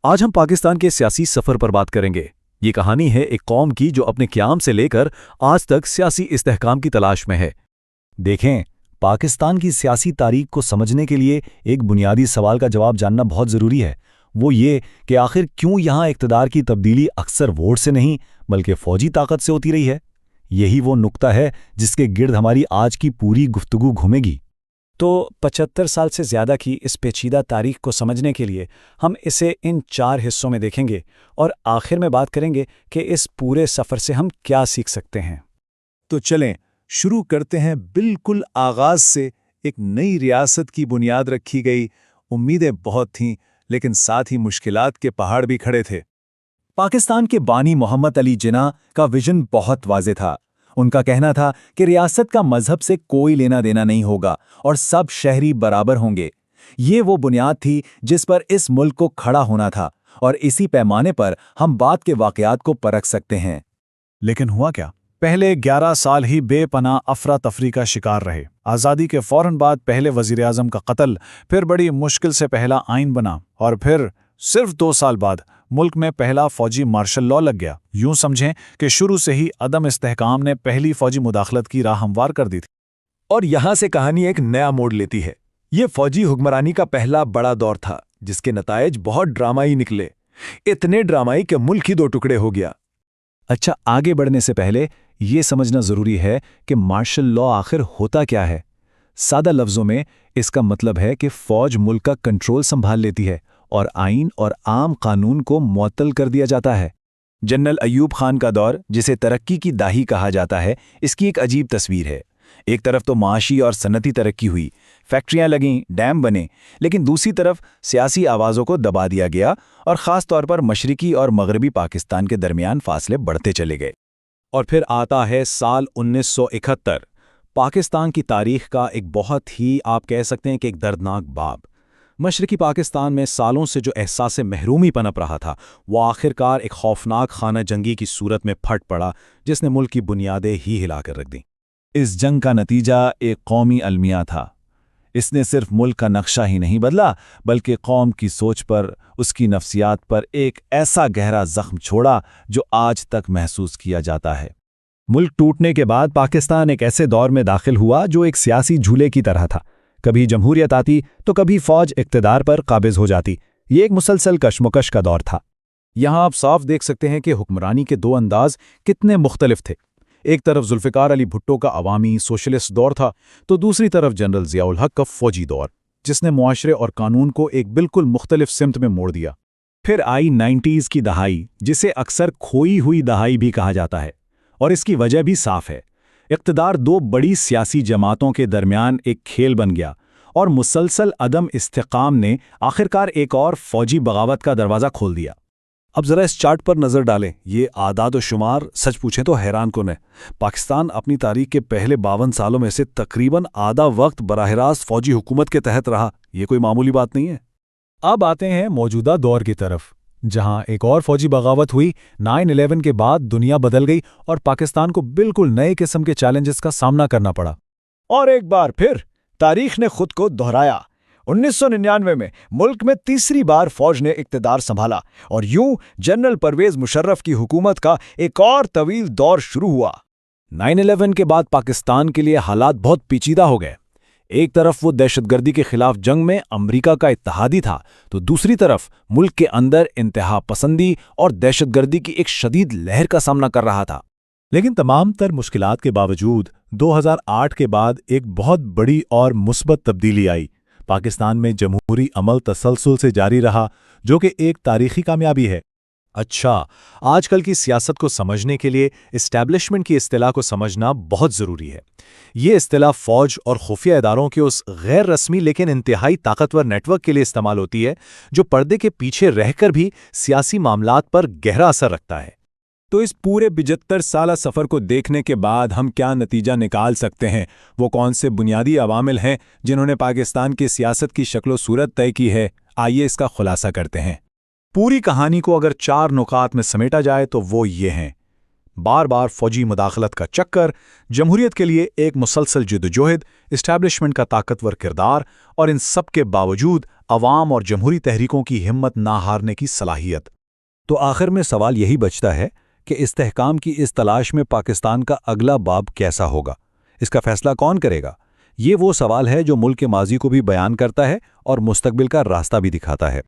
آج ہم پاکستان کے سیاسی سفر پر بات کریں گے۔ یہ کہانی ہے ایک قوم کی جو اپنے قیام سے لے کر آج تک سیاسی استحکام کی تلاش میں ہے۔ دیکھیں، پاکستان کی سیاسی تاریخ کو سمجھنے کے لیے ایک بنیادی سوال کا جواب جاننا بہت ضروری ہے۔ وہ یہ کہ آخر کیوں یہاں اقتدار کی تبدیلی اکثر ووٹ سے نہیں بلکہ فوجی طاقت سے ہوتی رہی ہے؟ یہی وہ نقطہ ہے جس کے گرد ہماری آج کی پوری گفتگو گھومے گی۔ تو 75 سال سے زیادہ کی اس پیچیدہ تاریخ کو سمجھنے کے لیے ہم اسے ان 4 حصوں میں دیکھیں گے اور آخر میں بات کریں گے کہ اس پورے سفر سے ہم کیا سیکھ سکتے ہیں۔ تو چلیں شروع کرتے ہیں بالکل آغاز سے۔ ایک نئی ریاست کی بنیاد رکھی گئی، امیدیں بہت تھیں لیکن ساتھ ہی مشکلات کے پہاڑ بھی کھڑے تھے۔ پاکستان کے بانی محمد علی جناح کا ویژن بہت واضح تھا۔ ان کا کہنا تھا کہ ریاست کا مذہب سے کوئی لینا دینا نہیں ہوگا اور سب شہری برابر ہوں گے۔ یہ وہ بنیاد تھی جس پر اس ملک کو کھڑا ہونا تھا، اور اسی پیمانے پر ہم بعد کے واقعات کو پرکھ سکتے ہیں۔ لیکن ہوا کیا؟ پہلے 11 سال ہی بے پناہ افراتفری کا شکار رہے۔ آزادی کے فوراً بعد پہلے وزیر اعظم کا قتل، پھر بڑی مشکل سے پہلا آئین بنا، اور پھر صرف 2 سال بعد ملک میں پہلا فوجی مارشل لا لگ گیا۔ یوں سمجھیں کہ شروع سے ہی عدم استحکام نے پہلی فوجی مداخلت کی راہ ہموار کر دی تھی۔ اور یہاں سے کہانی ایک نیا موڑ لیتی ہے۔ یہ فوجی حکمرانی کا پہلا بڑا دور تھا جس کے نتائج بہت ڈرامائی نکلے، اتنے ڈرامائی کہ ملک ہی 2 ٹکڑے ہو گیا۔ اچھا، آگے بڑھنے سے پہلے یہ سمجھنا ضروری ہے کہ مارشل لا آخر ہوتا کیا ہے۔ سادہ لفظوں میں اس کا مطلب ہے کہ فوج ملک کا کنٹرول سنبھال لیتی ہے اور آئین اور عام قانون کو معطل کر دیا جاتا ہے۔ جنرل ایوب خان کا دور، جسے ترقی کی دہی کہا جاتا ہے، اس کی ایک عجیب تصویر ہے۔ ایک طرف تو معاشی اور صنعتی ترقی ہوئی، فیکٹریاں لگیں، ڈیم بنے، لیکن دوسری طرف سیاسی آوازوں کو دبا دیا گیا اور خاص طور پر مشرقی اور مغربی پاکستان کے درمیان فاصلے بڑھتے چلے گئے۔ اور پھر آتا ہے سال 1971، پاکستان کی تاریخ کا ایک بہت ہی، آپ کہہ سکتے ہیں کہ ایک دردناک باب۔ مشرقی پاکستان میں سالوں سے جو احساس محرومی پنپ رہا تھا، وہ آخرکار ایک خوفناک خانہ جنگی کی صورت میں پھٹ پڑا جس نے ملک کی بنیادیں ہی ہلا کر رکھ دیں۔ اس جنگ کا نتیجہ ایک قومی المیہ تھا۔ اس نے صرف ملک کا نقشہ ہی نہیں بدلا بلکہ قوم کی سوچ پر، اس کی نفسیات پر ایک ایسا گہرا زخم چھوڑا جو آج تک محسوس کیا جاتا ہے۔ ملک ٹوٹنے کے بعد پاکستان ایک ایسے دور میں داخل ہوا جو ایک سیاسی جھولے کی طرح تھا۔ کبھی جمہوریت آتی تو کبھی فوج اقتدار پر قابض ہو جاتی۔ یہ ایک مسلسل کشمکش کا دور تھا۔ یہاں آپ صاف دیکھ سکتے ہیں کہ حکمرانی کے 2 انداز کتنے مختلف تھے۔ ایک طرف ذوالفقار علی بھٹو کا عوامی سوشلسٹ دور تھا، تو دوسری طرف جنرل ضیاء الحق کا فوجی دور، جس نے معاشرے اور قانون کو ایک بالکل مختلف سمت میں موڑ دیا۔ پھر آئی 90s کی دہائی، جسے اکثر کھوئی ہوئی دہائی بھی کہا جاتا ہے، اور اس کی وجہ بھی صاف ہے۔ اقتدار 2 بڑی سیاسی جماعتوں کے درمیان ایک کھیل بن گیا، اور مسلسل عدم استحکام نے آخرکار ایک اور فوجی بغاوت کا دروازہ کھول دیا۔ اب ذرا اس چارٹ پر نظر ڈالیں۔ یہ اعداد و شمار سچ پوچھیں تو حیران کن ہے۔ پاکستان اپنی تاریخ کے پہلے 52 سالوں میں سے تقریباً آدھا وقت براہ راست فوجی حکومت کے تحت رہا۔ یہ کوئی معمولی بات نہیں ہے۔ اب آتے ہیں موجودہ دور کی طرف، جہاں ایک اور فوجی بغاوت ہوئی۔ 9/11 کے بعد دنیا بدل گئی اور پاکستان کو بالکل نئے قسم کے چیلنجز کا سامنا کرنا پڑا۔ اور ایک بار پھر تاریخ نے خود کو دہرایا۔ 1999 میں ملک میں تیسری بار فوج نے اقتدار سنبھالا، اور یوں جنرل پرویز مشرف کی حکومت کا ایک اور طویل دور شروع ہوا۔ 9/11 کے بعد پاکستان کے لیے حالات بہت پیچیدہ ہو گئے۔ ایک طرف وہ دہشت گردی کے خلاف جنگ میں امریکہ کا اتحادی تھا، تو دوسری طرف ملک کے اندر انتہا پسندی اور دہشت گردی کی ایک شدید لہر کا سامنا کر رہا تھا۔ لیکن تمام تر مشکلات کے باوجود 2008 کے بعد ایک بہت بڑی اور مثبت تبدیلی آئی۔ پاکستان میں جمہوری عمل تسلسل سے جاری رہا، جو کہ ایک تاریخی کامیابی ہے۔ اچھا، آج کل کی سیاست کو سمجھنے کے لیے اسٹیبلشمنٹ کی اصطلاح کو سمجھنا بہت ضروری ہے۔ یہ اصطلاح فوج اور خفیہ اداروں کے اس غیر رسمی لیکن انتہائی طاقتور نیٹ ورک کے لیے استعمال ہوتی ہے جو پردے کے پیچھے رہ کر بھی سیاسی معاملات پر گہرا اثر رکھتا ہے۔ تو اس پورے 75 سالہ سفر کو دیکھنے کے بعد ہم کیا نتیجہ نکال سکتے ہیں؟ وہ کون سے بنیادی عوامل ہیں جنہوں نے پاکستان کی سیاست کی شکل و صورت طے کی ہے؟ آئیے اس کا خلاصہ کرتے ہیں۔ پوری کہانی کو اگر 4 نکات میں سمیٹا جائے تو وہ یہ ہیں: بار بار فوجی مداخلت کا چکر، جمہوریت کے لیے ایک مسلسل جدوجہد، اسٹیبلشمنٹ کا طاقتور کردار، اور ان سب کے باوجود عوام اور جمہوری تحریکوں کی ہمت نہ ہارنے کی صلاحیت۔ تو آخر میں سوال یہی بچتا ہے کہ استحکام کی اس تلاش میں پاکستان کا اگلا باب کیسا ہوگا؟ اس کا فیصلہ کون کرے گا؟ یہ وہ سوال ہے جو ملک کے ماضی کو بھی بیان کرتا ہے اور مستقبل کا راستہ بھی دکھاتا ہے۔